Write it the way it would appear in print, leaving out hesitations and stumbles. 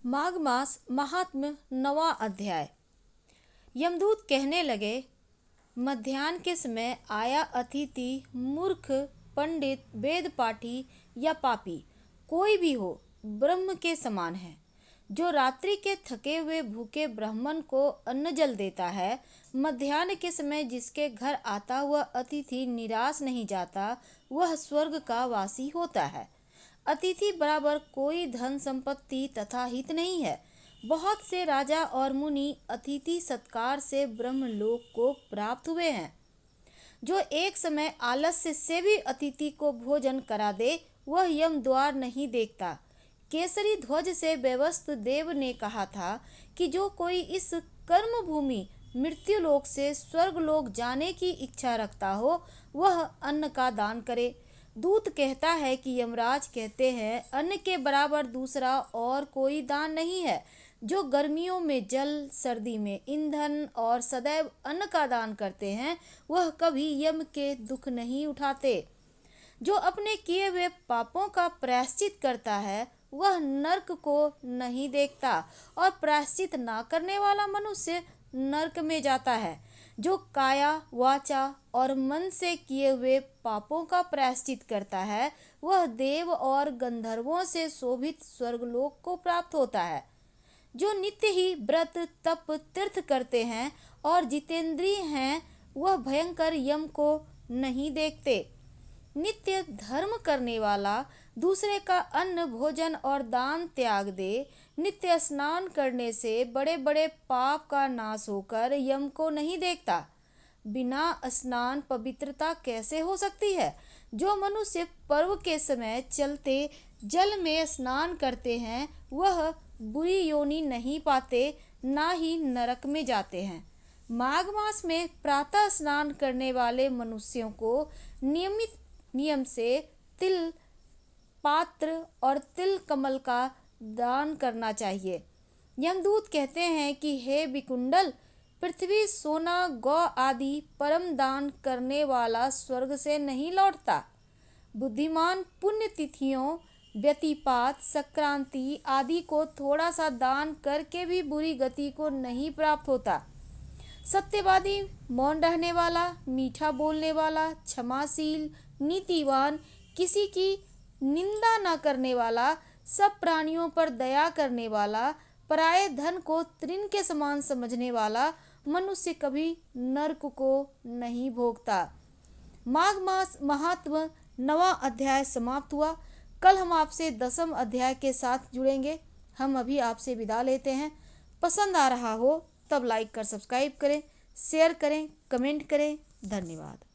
माघ मास महात्म्य 9वां अध्याय। यमदूत कहने लगे, मध्याह्न के समय आया अतिथि मूर्ख, पंडित, वेद पाठी या पापी कोई भी हो, ब्रह्म के समान है। जो रात्रि के थके हुए भूखे ब्राह्मण को अन्न जल देता है, मध्याह्न के समय जिसके घर आता हुआ अतिथि निराश नहीं जाता, वह स्वर्ग का वासी होता है। अतिथि बराबर कोई धन संपत्ति तथा हित नहीं है। बहुत से राजा और मुनि अतिथि सत्कार से ब्रह्मलोक को प्राप्त हुए हैं। जो एक समय आलस्य से भी अतिथि को भोजन करा दे, वह यम द्वार नहीं देखता। केसरी ध्वज से व्यवस्थ देव ने कहा था कि जो कोई इस कर्म भूमि मृत्युलोक से स्वर्गलोक जाने की इच्छा रखता हो, वह अन्न का दान करे। दूत कहता है कि यमराज कहते हैं, अन्न के बराबर दूसरा और कोई दान नहीं है। जो गर्मियों में जल, सर्दी में ईंधन और सदैव अन्न का दान करते हैं, वह कभी यम के दुख नहीं उठाते। जो अपने किए हुए पापों का प्रायश्चित करता है, वह नरक को नहीं देखता, और प्रायश्चित ना करने वाला मनुष्य नरक में जाता है। जो काया, वाचा और मन से किए हुए पापों का प्रायश्चित करता है, वह देव और गंधर्वों से शोभित स्वर्गलोक को प्राप्त होता है। जो नित्य ही व्रत, तप, तीर्थ करते हैं और जितेंद्रिय हैं, वह भयंकर यम को नहीं देखते। नित्य धर्म करने वाला दूसरे का अन्न, भोजन और दान त्याग दे। नित्य स्नान करने से बड़े बड़े पाप का नाश होकर यम को नहीं देखता। बिना स्नान पवित्रता कैसे हो सकती है? जो मनुष्य पर्व के समय चलते जल में स्नान करते हैं, वह बुरी योनि नहीं पाते, ना ही नरक में जाते हैं। माघ मास में प्रातः स्नान करने वाले मनुष्यों को नियमित नियम से तिल पात्र और तिल कमल का दान करना चाहिए। यमदूत कहते हैं कि हे विकुंडल, पृथ्वी, सोना, गौ आदि परम दान करने वाला स्वर्ग से नहीं लौटता। बुद्धिमान पुण्य तिथियों, व्यतिपात, संक्रांति आदि को थोड़ा सा दान करके भी बुरी गति को नहीं प्राप्त होता। सत्यवादी, मौन रहने वाला, मीठा बोलने वाला, क्षमाशील, नीतिवान, किसी की निंदा न करने वाला, सब प्राणियों पर दया करने वाला, पराये धन को तृण के समान समझने वाला मनुष्य कभी नरक को नहीं भोगता। माघ मास महात्म्य 9वां अध्याय समाप्त हुआ। कल हम आपसे 10वें अध्याय के साथ जुड़ेंगे। हम अभी आपसे विदा लेते हैं। पसंद आ रहा हो तब लाइक कर सब्सक्राइब करें, शेयर करें, कमेंट करें। धन्यवाद।